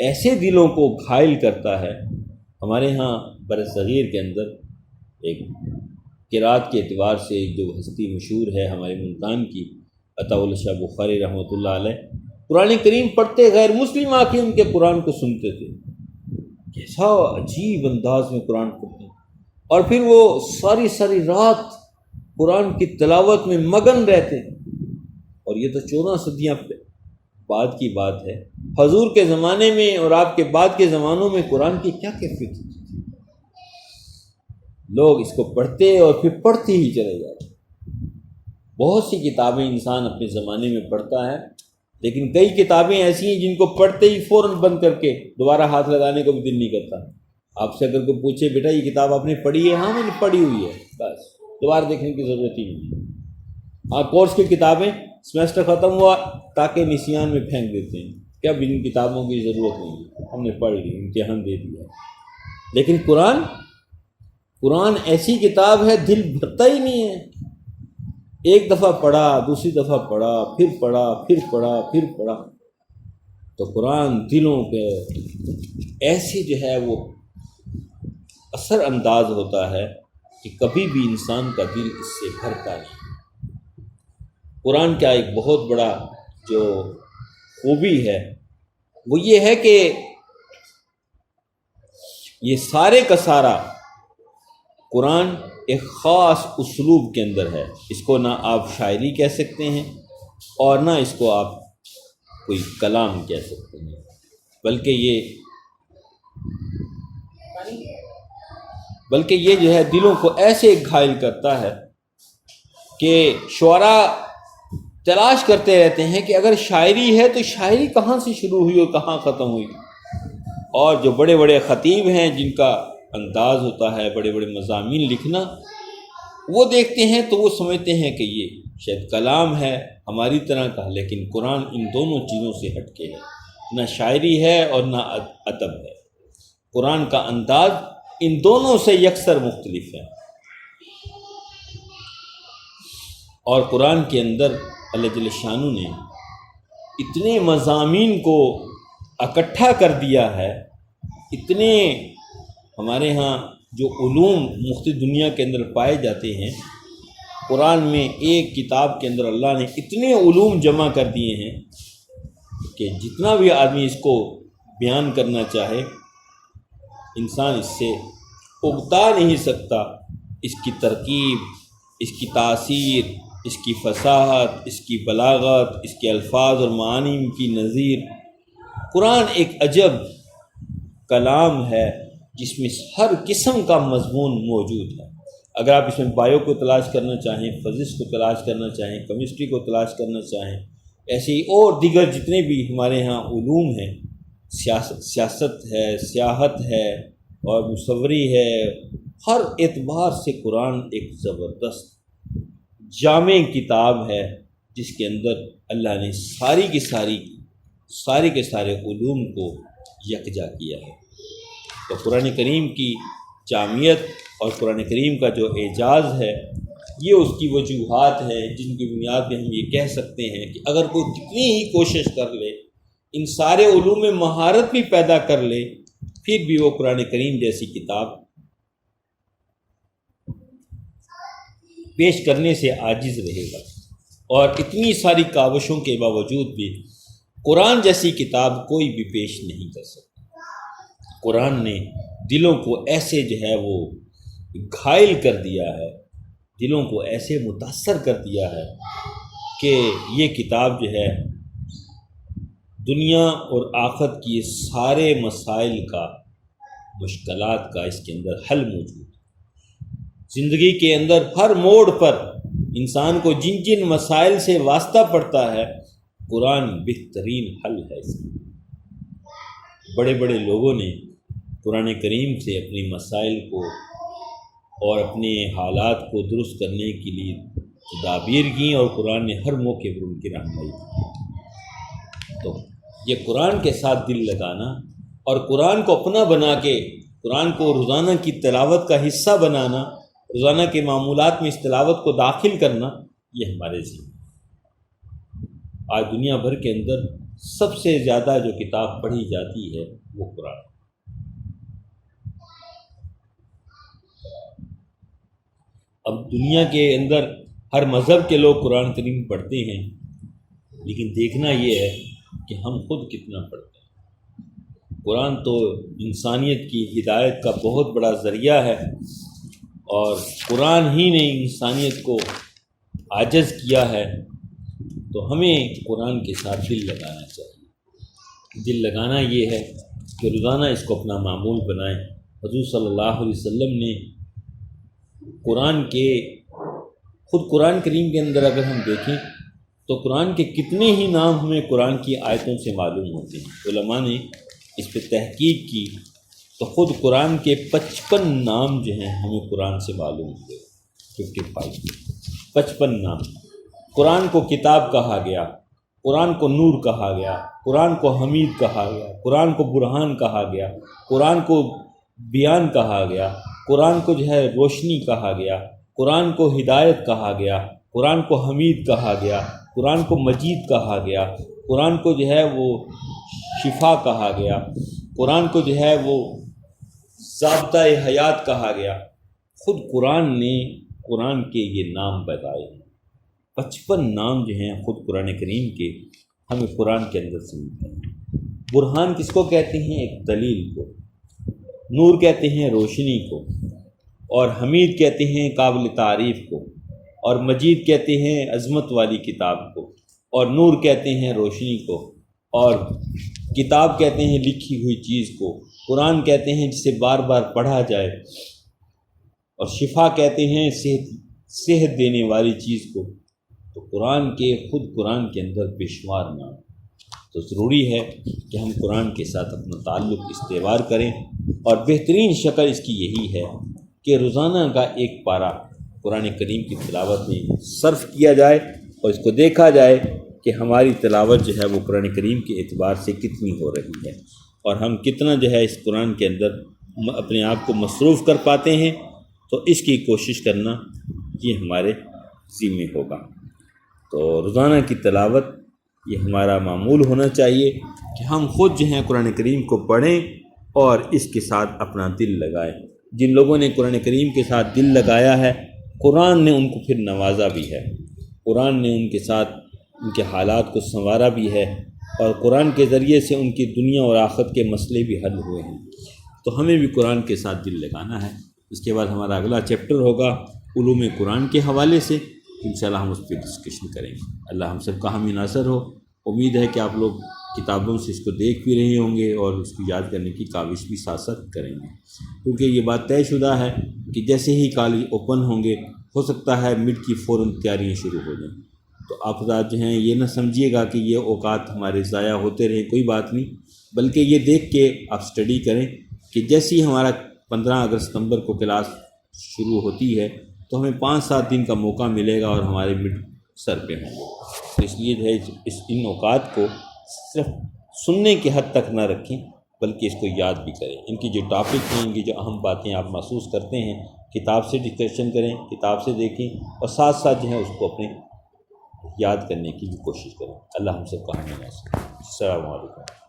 ایسے دلوں کو گھائل کرتا ہے۔ ہمارے ہاں برصغیر کے اندر ایک قرات کے اعتبار سے جو ہستی مشہور ہے ہمارے ملتان کی، عطاء اللہ شاہ بخاری رحمۃ اللہ علیہ، قرآن کریم پڑھتے غیر مسلم آ کے ان کے قرآن کو سنتے تھے، کیسا عجیب انداز میں قرآن پڑھتے ہیں، اور پھر وہ ساری رات قرآن کی تلاوت میں مگن رہتے ہیں۔ اور یہ تو 14 صدیاں بعد کی بات ہے، حضور کے زمانے میں اور آپ کے بعد کے زمانوں میں قرآن کی کیا کیفیت تھی، لوگ اس کو پڑھتے اور پھر پڑھتے ہی چلے جاتے۔ بہت سی کتابیں انسان اپنے زمانے میں پڑھتا ہے، لیکن کئی کتابیں ایسی ہیں جن کو پڑھتے ہی فوراً بند کر کے دوبارہ ہاتھ لگانے کو بھی دل نہیں کرتا۔ آپ سے اگر کوئی پوچھے بیٹا یہ کتاب آپ نے پڑھی ہے؟ ہاں میں نے پڑھی ہوئی ہے، بس دوبارہ دیکھنے کی ضرورت ہی نہیں ہے۔ ہاں کورس کی کتابیں سیمسٹر ختم ہوا تاکہ نسیان میں پھینک دیتے ہیں کہ اب ان کتابوں کی ضرورت نہیں ہے، ہم نے پڑھ لی، امتحان دے دیا۔ لیکن قرآن ایسی کتاب ہے دل بھرتا ہی نہیں ہے، ایک دفعہ پڑھا، دوسری دفعہ پڑھا، پھر پڑھا، پھر پڑھا، پھر پڑھا، تو قرآن دلوں پہ ایسے جو ہے وہ اثر انداز ہوتا ہے کہ کبھی بھی انسان کا دل اس سے بھرتا نہیں۔ قرآن کا ایک بہت بڑا جو خوبی ہے وہ یہ ہے کہ یہ سارے کا سارا قرآن ایک خاص اسلوب کے اندر ہے، اس کو نہ آپ شاعری کہہ سکتے ہیں اور نہ اس کو آپ کوئی کلام کہہ سکتے ہیں، بلکہ یہ جو ہے دلوں کو ایسے گھائل کرتا ہے کہ شعراء تلاش کرتے رہتے ہیں کہ اگر شاعری ہے تو شاعری کہاں سے شروع ہوئی اور کہاں ختم ہوئی۔ اور جو بڑے بڑے خطیب ہیں جن کا انداز ہوتا ہے بڑے بڑے مضامین لکھنا، وہ دیکھتے ہیں تو وہ سمجھتے ہیں کہ یہ شاید کلام ہے ہماری طرح کا، لیکن قرآن ان دونوں چیزوں سے ہٹ کے ہے، نہ شاعری ہے اور نہ ادب ہے۔ قرآن کا انداز ان دونوں سے یکسر مختلف ہے، اور قرآن کے اندر اللہ جل شانہ نے اتنے مضامین کو اکٹھا کر دیا ہے، اتنے ہمارے ہاں جو علوم مختلف دنیا کے اندر پائے جاتے ہیں، قرآن میں ایک کتاب کے اندر اللہ نے اتنے علوم جمع کر دیے ہیں کہ جتنا بھی آدمی اس کو بیان کرنا چاہے انسان اس سے اگتا نہیں سکتا۔ اس کی ترکیب، اس کی تاثیر، اس کی فصاحت، اس کی بلاغت، اس کے الفاظ اور معانی کی نظیر۔ قرآن ایک عجب کلام ہے جس میں ہر قسم کا مضمون موجود ہے۔ اگر آپ اس میں بایو کو تلاش کرنا چاہیں، فزکس کو تلاش کرنا چاہیں، کیمسٹری کو تلاش کرنا چاہیں، ایسے ہی اور دیگر جتنے بھی ہمارے ہاں علوم ہیں، سیاست ہے، سیاحت ہے اور مصوری ہے، ہر اعتبار سے قرآن ایک زبردست جامع کتاب ہے جس کے اندر اللہ نے سارے کے سارے علوم کو یکجا کیا ہے۔ تو قرآن کریم کی جامعیت اور قرآن کریم کا جو اعجاز ہے، یہ اس کی وجوہات ہیں جن کی بنیاد پہ ہم یہ کہہ سکتے ہیں کہ اگر کوئی کتنی ہی کوشش کر لے، ان سارے علوم میں مہارت بھی پیدا کر لے، پھر بھی وہ قرآن کریم جیسی کتاب پیش کرنے سے عاجز رہے گا۔ اور اتنی ساری کاوشوں کے باوجود بھی قرآن جیسی کتاب کوئی بھی پیش نہیں کر سکتا۔ قرآن نے دلوں کو ایسے جو ہے وہ گھائل کر دیا ہے، دلوں کو ایسے متاثر کر دیا ہے کہ یہ کتاب جو ہے دنیا اور آخرت کی سارے مسائل کا، مشکلات کا اس کے اندر حل موجود ہے۔ زندگی کے اندر ہر موڑ پر انسان کو جن جن مسائل سے واسطہ پڑتا ہے، قرآن بہترین حل ہے اس میں۔ بڑے بڑے لوگوں نے قرآن کریم سے اپنے مسائل کو اور اپنے حالات کو درست کرنے کے لیے تدابیر کی، اور قرآن نے ہر موقع پر ان کی رہنمائی کی۔ تو یہ قرآن کے ساتھ دل لگانا اور قرآن کو اپنا بنا کے قرآن کو روزانہ کی تلاوت کا حصہ بنانا، روزانہ کے معمولات میں اس تلاوت کو داخل کرنا، یہ ہمارے ذمہ ہے۔ آج دنیا بھر کے اندر سب سے زیادہ جو کتاب پڑھی جاتی ہے وہ قرآن۔ اب دنیا کے اندر ہر مذہب کے لوگ قرآن کریم پڑھتے ہیں، لیکن دیکھنا یہ ہے کہ ہم خود کتنا پڑھتے ہیں۔ قرآن تو انسانیت کی ہدایت کا بہت بڑا ذریعہ ہے، اور قرآن ہی نے انسانیت کو عاجز کیا ہے، تو ہمیں قرآن کے ساتھ دل لگانا چاہیے۔ دل لگانا یہ ہے کہ روزانہ اس کو اپنا معمول بنائیں۔ حضور صلی اللہ علیہ وسلم نے خود قرآن کریم کے اندر اگر ہم دیکھیں تو قرآن کے کتنے ہی نام ہمیں قرآن کی آیتوں سے معلوم ہوتے ہیں۔ علماء نے اس پہ تحقیق کی تو خود قرآن کے 55 نام جو ہیں ہمیں قرآن سے معلوم ہوئے۔ 55 نام۔ قرآن کو کتاب کہا گیا، قرآن کو نور کہا گیا، قرآن کو حمید کہا گیا، قرآن کو برہان کہا گیا، قرآن کو بیان کہا گیا، قرآن کو جو ہے روشنی کہا گیا، قرآن کو ہدایت کہا گیا، قرآن کو حمید کہا گیا، قرآن کو مجید کہا گیا، قرآن کو جو ہے وہ شفا کہا گیا، قرآن کو جو ہے وہ ضابطہ حیات کہا گیا۔ خود قرآن نے قرآن کے یہ نام بتائے ہیں۔ 55 نام جو ہیں خود قرآن کریم کے ہمیں قرآن کے اندر سے ملتے ہیں۔ برہان کس کو کہتے ہیں؟ ایک دلیل کو۔ نور کہتے ہیں روشنی کو، اور حمید کہتے ہیں قابل تعریف کو، اور مجید کہتے ہیں عظمت والی کتاب کو، اور نور کہتے ہیں روشنی کو، اور کتاب کہتے ہیں لکھی ہوئی چیز کو، قرآن کہتے ہیں جسے بار بار پڑھا جائے، اور شفا کہتے ہیں صحت دینے والی چیز کو۔ تو خود قرآن کے اندر بے شمار نام۔ تو ضروری ہے کہ ہم قرآن کے ساتھ اپنا تعلق استوار کریں، اور بہترین شکل اس کی یہی ہے کہ روزانہ کا ایک پارہ قرآن کریم کی تلاوت میں صرف کیا جائے، اور اس کو دیکھا جائے کہ ہماری تلاوت جو ہے وہ قرآن کریم کے اعتبار سے کتنی ہو رہی ہے، اور ہم کتنا جو ہے اس قرآن کے اندر اپنے آپ کو مصروف کر پاتے ہیں۔ تو اس کی کوشش کرنا یہ ہمارے ذمہ ہوگا۔ تو روزانہ کی تلاوت یہ ہمارا معمول ہونا چاہیے کہ ہم خود جو ہیں قرآن کریم کو پڑھیں اور اس کے ساتھ اپنا دل لگائیں۔ جن لوگوں نے قرآن کریم کے ساتھ دل لگایا ہے، قرآن نے ان کو پھر نوازا بھی ہے، قرآن نے ان کے ساتھ ان کے حالات کو سنوارا بھی ہے، اور قرآن کے ذریعے سے ان کی دنیا اور آخرت کے مسئلے بھی حل ہوئے ہیں۔ تو ہمیں بھی قرآن کے ساتھ دل لگانا ہے۔ اس کے بعد ہمارا اگلا چیپٹر ہوگا علوم قرآن کے حوالے سے، انشاءاللہ ہم اس پہ ڈسکشن کریں گے۔ اللہ ہم سب کا حامی ناصر ہو۔ امید ہے کہ آپ لوگ کتابوں سے اس کو دیکھ بھی رہے ہوں گے اور اس کو یاد کرنے کی کاوش بھی ساتھ ساتھ کریں گے، کیونکہ یہ بات طے شدہ ہے کہ جیسے ہی کالج اوپن ہوں گے ہو سکتا ہے مڈ کی فوراً تیاریاں شروع ہو جائیں۔ تو آپ حضرات جو ہیں یہ نہ سمجھیے گا کہ یہ اوقات ہمارے ضائع ہوتے رہے، کوئی بات نہیں، بلکہ یہ دیکھ کے آپ اسٹڈی کریں کہ جیسے ہی ہمارا 15 اگست ستمبر کو کلاس شروع ہوتی ہے تو ہمیں 5-7 دن کا موقع ملے گا اور ہمارے مڈ سر پہ ہوں گے۔ تو اس لیے جو ہے ان اوقات کو صرف سننے کے حد تک نہ رکھیں بلکہ اس کو یاد بھی کریں۔ ان کی جو ٹاپک ہیں، ان کی جو اہم باتیں آپ محسوس کرتے ہیں، کتاب سے ڈسکشن کریں، کتاب سے دیکھیں اور ساتھ ساتھ جو ہے اس کو اپنے یاد کرنے کی بھی کوشش کریں۔ اللہ ہم سب کا حامی ناصر۔ السلام علیکم۔